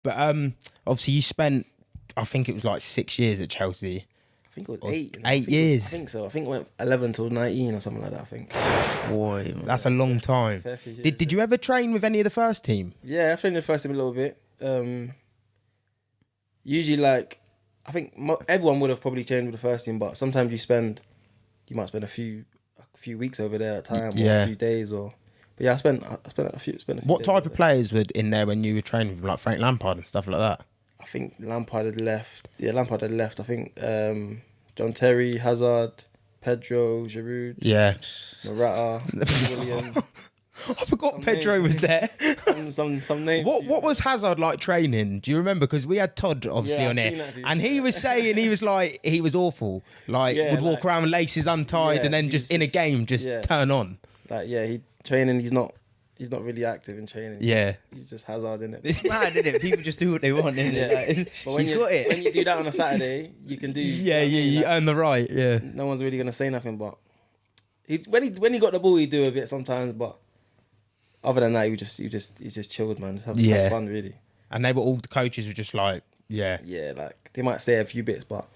But obviously you spent, I think it was like 6 years at Chelsea. I think it was 8. 8 years. I think so. I think it went 11 till 19 or something like that, I think. Boy, That's a long time. Fair few years, Did you ever train with any of the first team? Yeah, I played in the first team a little bit. Usually, like, I think everyone would have probably trained with the first team, but sometimes you might spend a few weeks over there at a time, or a few days, or. But yeah, I spent a few. What type of players were in there when you were training with, like Frank Lampard and stuff like that? I think Lampard had left. Yeah, Lampard had left. I think John Terry, Hazard, Pedro, Giroud, Morata, William. I forgot Pedro was there. Some names. What was Hazard like training? Do you remember? Because we had Todd obviously on here, and he was saying he was like he was awful. Like would walk around with laces untied, and then just in a game turn on. Like he training. He's not really active in training. Yeah, he's just Hazard in it. It's mad, isn't it? People just do what they want, isn't it? Like, but when you do that on a Saturday, you can do. You earn the right. Yeah, no one's really gonna say nothing. But when he got the ball, he'd do a bit sometimes. But other than that, he just chilled, man. Just have fun, really. And all the coaches were just like, like they might say a few bits, but.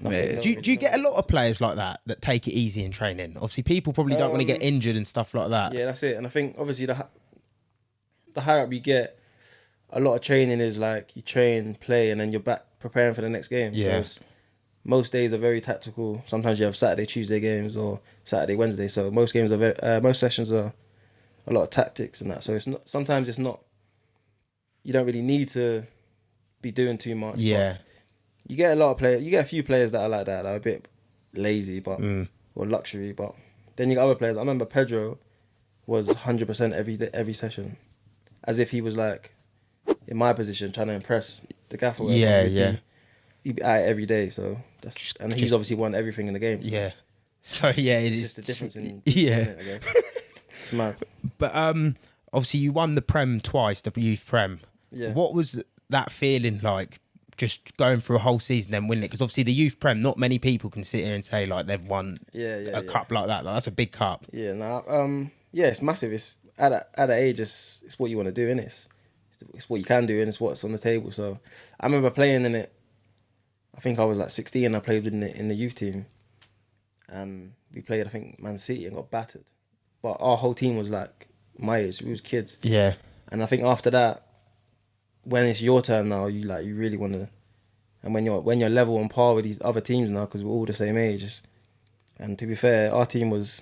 Do you get a lot of players like that take it easy in training? Obviously, people probably don't want to get injured and stuff like that. Yeah, that's it. And I think obviously the higher up you get, a lot of training is like you train, play, and then you're back preparing for the next game. Yeah. So most days are very tactical. Sometimes you have Saturday, Tuesday games or Saturday, Wednesday. So most sessions are a lot of tactics and that. So sometimes it's not. You don't really need to be doing too much. Yeah. You get a lot of players. You get a few players that are like that, that are a bit lazy, or luxury. But then you got other players. I remember Pedro was 100% every session, as if he was like in my position trying to impress the gaffer. He'd be out every day. So he's obviously won everything in the game. Yeah. So it's just the difference in it, I guess. It's mad. But obviously you won the Prem twice, the youth Prem. Yeah. What was that feeling like? Just going through a whole season and winning it, because obviously the youth Prem, not many people can sit here and say like they've won a cup like that. Like, that's a big cup. Yeah, it's massive. It's at that age, it's what you want to do, innit? It's what you can do, and it's what's on the table. So I remember playing in it. I think I was like 16. I played in the youth team, and we played I think Man City and got battered. But our whole team was like my age. We was kids. Yeah. And I think after that, when it's your turn now, you really want to, and when you're level on par with these other teams now, because we're all the same age, and to be fair, our team was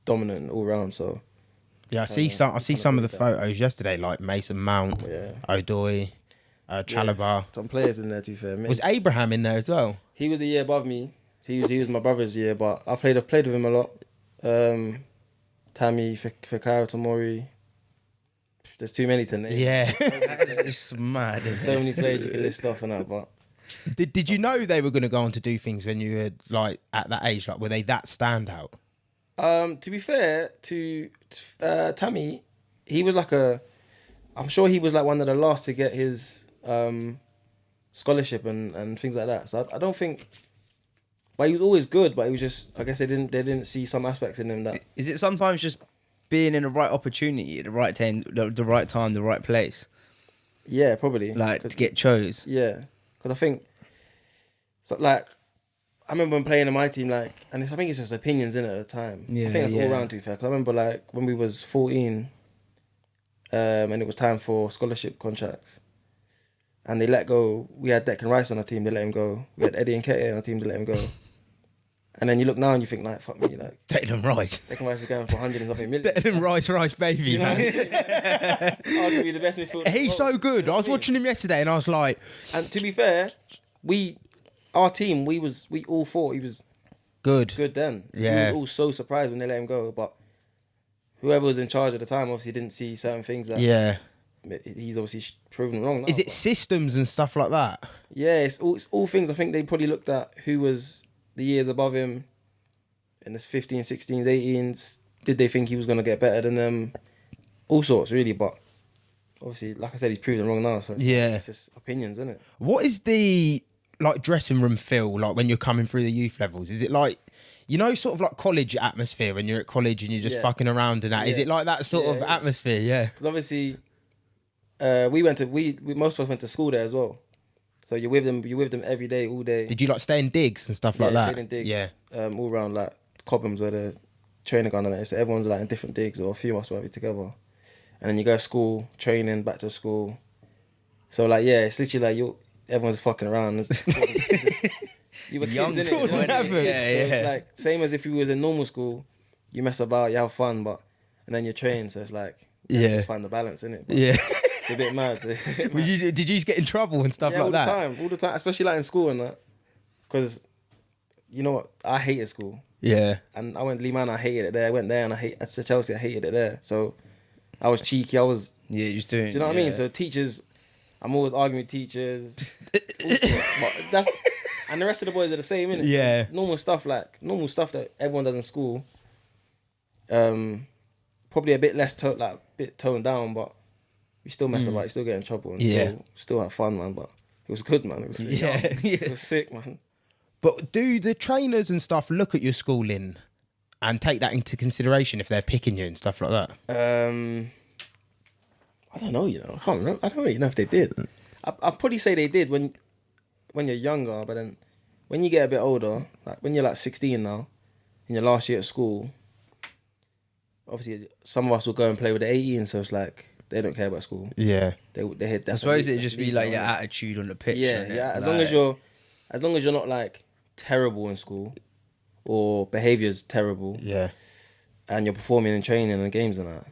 dominant all round. So yeah, I see some of the photos yesterday, like Mason Mount, Odoi, Chalobah. Some players in there. To be fair, was Abraham in there as well? He was a year above me. He was my brother's year, but I played with him a lot. Tammy, Fikayo Tomori. There's too many to name. Yeah. It's mad. So many players you can list off and that, but... Did you know they were going to go on to do things when you were like at that age? Like, were they that standout? To be fair to Tammy, he was like I'm sure he was like one of the last to get his scholarship and things like that. So I don't think... But he was always good, but he was just... I guess they didn't see some aspects in him that... Is it sometimes just being in the right opportunity at the right time, the right place? Yeah, probably. Like to get chose. Yeah, because I think, so like, I remember when playing in my team, like, and I think it's just opinions in it at the time. Yeah, I think that's all round to be fair. Because I remember like when we was 14, and it was time for scholarship contracts, and they let go. We had Declan Rice on our team, they let him go. We had Eddie Nketiah on our team, they let him go. And then you look now and you think, like, fuck me, like... Declan Rice. Declan Rice is going for 100 and something million. Declan Rice, baby, you know man. Arguably the best midfielder. He's so good. I was watching him yesterday and I was like... And to be fair, our team, we all thought he was... Good then. Yeah. We were all so surprised when they let him go, but whoever was in charge at the time obviously didn't see certain things that... Yeah. He's obviously proven wrong now. Is it systems and stuff like that? Yeah, it's all things. I think they probably looked at who was... the years above him in his 15s, 16s, 18s. Did they think he was going to get better than them? All sorts, really. But obviously, like I said, he's proven wrong now. So yeah, it's just opinions, isn't it? What is the like dressing room feel like when you're coming through the youth levels? Is it like, you know, sort of like college atmosphere when you're at college and you're just fucking around and that? Is it like that sort of atmosphere? Yeah. Because obviously, We most of us went to school there as well. So you're with them every day, all day. Did you like stay in digs and stuff like that? Stayed in digs. Yeah. All around like Cobhams where the training ground and that. So everyone's like in different digs, or a few of us might be together. And then you go to school, training, back to school. So like it's literally like everyone's fucking around. You were young, kids, innit? Yeah. So it's like same as if you was in normal school, you mess about, you have fun, and then you train. So it's like just find the balance in it. Yeah. It's a bit mad. Did you just get in trouble and stuff like that? All the time, especially like in school and that. Because you know what, I hated school. Yeah. And I went to Lehman, I hated it there. I went there and at Chelsea, I hated it there. So I was cheeky. Just doing. Do you know what I mean? So teachers, I'm always arguing with teachers. But and the rest of the boys are the same, innit? Yeah. Normal stuff that everyone does in school. Probably a bit less toned down, but we still mess about. You still get in trouble and still have fun, man. But it was good, man. It was sick. It was sick, man. But do the trainers and stuff look at your schooling and take that into consideration if they're picking you and stuff like that? I don't know, I can't remember. I don't really know if they did. I'd probably say they did when you're younger, but then when you get a bit older, like when you're like 16 now, in your last year at school, obviously some of us will go and play with the 18, so it's like they don't care about school. Yeah. They hit. I suppose it'd just be like your attitude on the pitch. Yeah. As long as you're not like terrible in school or behaviour's terrible. Yeah. And you're performing in training and games and that.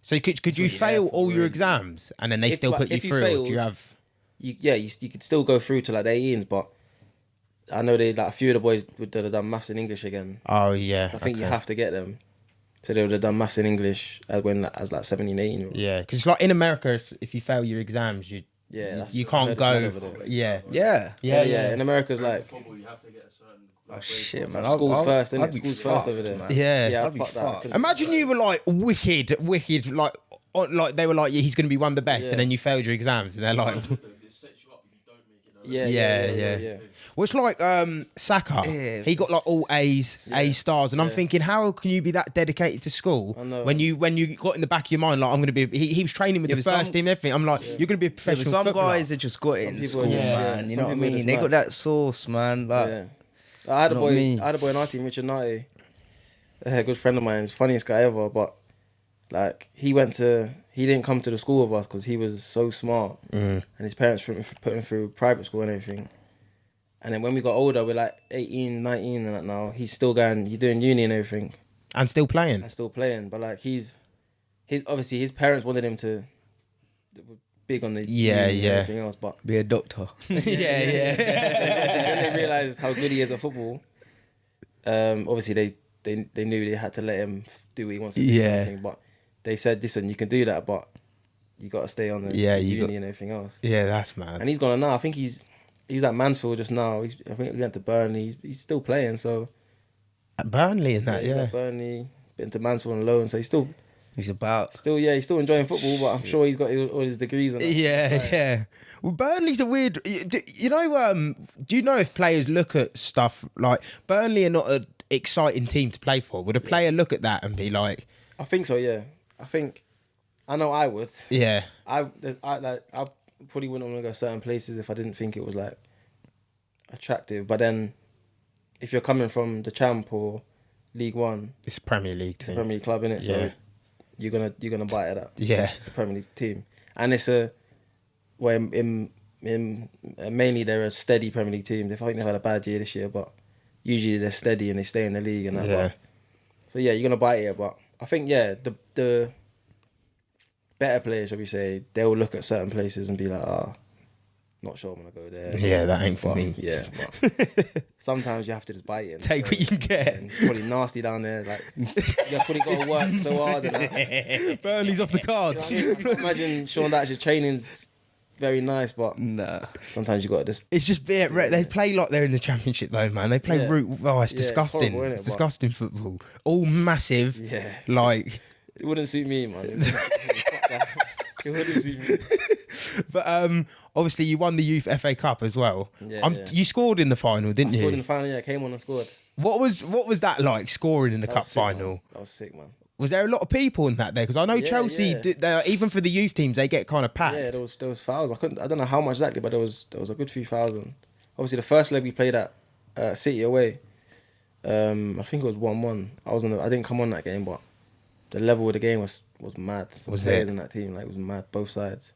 So could you fail all your exams and then they still put you through? Or do you have? You could still go through to like the 18s, but I know a few of the boys would have done maths and English again. Oh yeah. I think you have to get them. So they would have done maths and English as 17, 18. Yeah, because it's like in America, if you fail your exams, you can't go. Yeah. In America, it's like football, you have to get a certain. Oh shit, man! School's first, innit? I'd be School's fucked, first over there. man. Yeah. I'd be fucked. Imagine you were like wicked, like they were like, he's going to be one of the best, and then you failed your exams, and they're like, It sets you up if you don't make it. Yeah. Well, it's like Saka. Yeah, He got like all A's, A stars, and I'm thinking, how can you be that dedicated to school when you got in the back of your mind like I'm going to be? He was training with the first team, everything. I'm like, you're going to be a professional. Some footballer. guys have just got it in school, man. You know what I Some people mean? They got that sauce, man. Like, I had a boy in our team, Richard Knighty, a good friend of mine, he's the funniest guy ever, but like he didn't come to the school with us because he was so smart, and his parents put him through private school and everything. And then when we got older, we're like 18, 19 and that now, he's still he's doing uni and everything. And still playing. But like obviously his parents wanted him to big on the uni and everything else, but be a doctor. When they realised how good he is at football, obviously they knew they had to let him do what he wants to do and everything, but they said, listen, you can do that, but you got to stay on the uni and everything else. Yeah, that's mad. And he's gone now. I think he was at Mansfield just now. I think he went to Burnley. He's still playing, so At Burnley and that, he's at Burnley, been to Mansfield on loan, so he's still enjoying football, but I'm sure he's got all his degrees and that. Yeah. Well, Burnley's a weird. Do you know if players look at stuff like Burnley are not an exciting team to play for? Would a player look at that and be like? I think so. Yeah, I know I would. Yeah. I probably wouldn't want to go certain places if I didn't think it was like attractive. But then, if you're coming from the Champ or League One, It's a Premier League team. Premier League club, innit? Yeah. So you're gonna bite at that. Yeah. It's a Premier League team, and it's mainly they're a steady Premier League team. I think they've had a bad year this year, but usually they're steady and they stay in the league and that. Yeah. So yeah, you're gonna bite it, but I think the better players, shall we say, they'll look at certain places and be like, not sure I'm gonna go there. Yeah, that ain't for me. Yeah, but sometimes you have to just bite it. Take what you can get. And it's probably nasty down there. Like you've probably got to work so hard. And that. Burnley's off the cards. You know what I mean? Imagine Sean Dyche's training's very nice, but sometimes you got to just. It's just they play like they're in the Championship though, man. They play it's disgusting. Horrible, it's disgusting football. All massive. Yeah. Like it wouldn't suit me, man. It wouldn't suit me. But obviously you won the Youth FA Cup as well. You scored in the final, didn't you? I scored in the final. Yeah, came on and scored. What was that like? Scoring in the cup final. Man. That was sick, man. Was there a lot of people in that there? Because I know Chelsea, even for the youth teams, they get kind of packed. Yeah, there was thousands. I don't know how much exactly, but there was a good few thousand. Obviously, the first leg we played at City away, I think it was 1-1. I didn't come on that game, but the level of the game was mad. The players in that team, like, it was mad, both sides.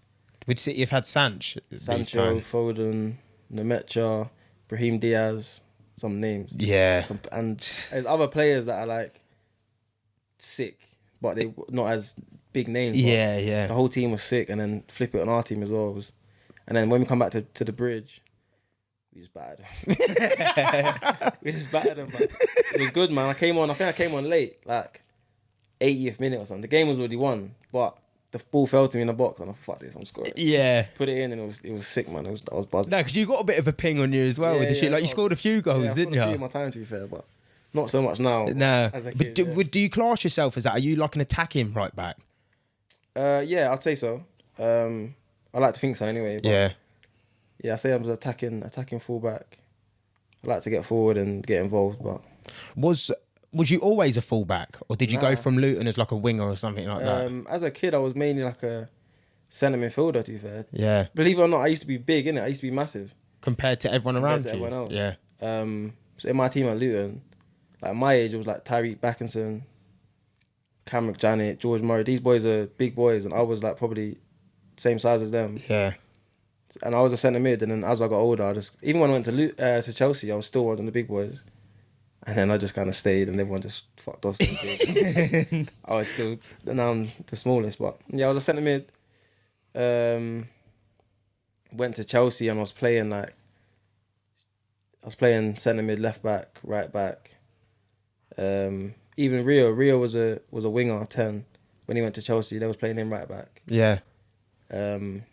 Would City have had Sancho, Foden, Nemecha, Brahim Diaz, some names. Yeah. And there's other players that are like sick, but they not as big names. Yeah. The whole team was sick, and then flip it on our team as well. And then when we come back to the bridge, we just battered them. We just battered them, man. It was good, man. I think I came on late, like 80th minute or something. The game was already won, but the ball fell to me in the box, and I thought, fuck this, I'm scoring. Yeah. Put it in, and it was sick, man. I was buzzing. No, because you got a bit of a ping on you as well with the shit. Like, you scored a few goals, didn't you? I scored a few in my time, to be fair, but not so much now. No. As a kid, do you class yourself as that? Are you like an attacking right back? Yeah, I'd say so. I like to think so anyway. But yeah, I say I'm an attacking fullback. I like to get forward and get involved, but was you always a fullback, or did you go from Luton as like a winger or something like that? As a kid, I was mainly like a centre midfielder, to be fair. Yeah. Believe it or not, I used to be big, innit? I used to be massive. Compared to everyone around you? Everyone else. Yeah. So in my team at Luton, like my age, it was like Tyreek Backinson, Cameron Janet, George Murray. These boys are big boys, and I was like probably same size as them. Yeah. And I was a centre mid, and then as I got older, even when I went to Chelsea, I was still one of the big boys. And then I just kind of stayed, and everyone just fucked off. I was still, now I'm the smallest, but yeah, I was a centre mid. Went to Chelsea, and I was playing centre mid, left back, right back. Even Rio was a winger 10 when he went to Chelsea. They was playing him right back. Yeah. And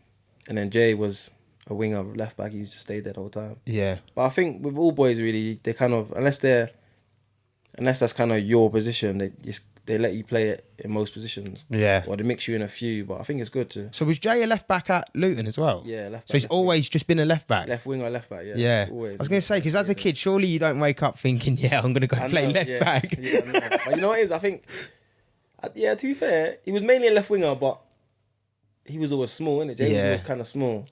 then Jay was a winger, left back. He's just stayed there the whole time. Yeah. But I think with all boys, really, they kind of, unless that's kind of your position, they let you play it in most positions. Yeah. Or they mix you in a few, but I think it's good to. So was Jay a left back at Luton as well? Yeah, left back. So he's always just been a left back? Left wing or left back, yeah. Yeah. Always. I was going to say, because as a kid, surely you don't wake up thinking, yeah, I'm going to go play left back. Yeah, I know. But you know what it is? I think, to be fair, he was mainly a left winger, but he was always small, innit? Jay was always kind of small.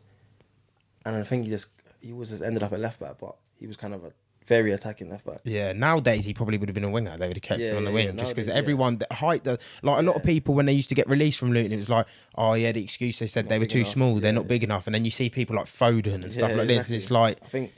And I think he was just ended up at left back, but he was kind of a very attacking left back. Yeah, nowadays he probably would have been a winger. They would have kept him on the wing, just because nowadays, everyone, the height, a lot of people when they used to get released from Luton, it was like, oh yeah, the excuse they said they were too small, they're not big enough, and then you see people like Foden and stuff like this. It's like, I think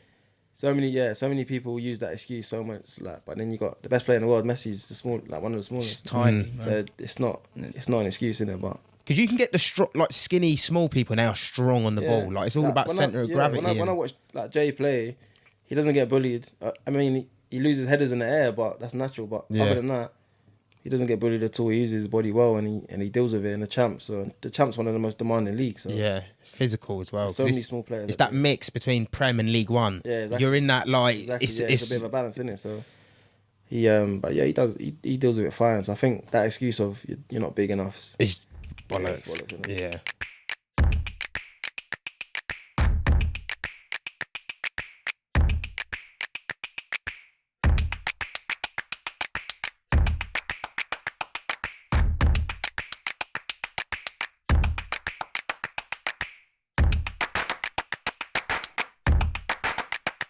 so many people use that excuse so much, like, but then you got the best player in the world, Messi's one of the smallest. It's tiny. So it's not an excuse, innit? But because you can get the skinny small people now strong on the ball. Like, it's all about centre of gravity. When I watch like Jay play, he doesn't get bullied. I mean, he loses headers in the air, but that's natural. But other than that, he doesn't get bullied at all. He uses his body well, and he deals with it in the Champs. So the Champs one of the most demanding leagues. So. Yeah, physical as well. So many small players. It's that mix between Prem and League One. Yeah, exactly. You're in that it's a bit of a balance, isn't it? So he he deals with it fine. So I think that excuse of you're not big enough is bollocks. Yeah.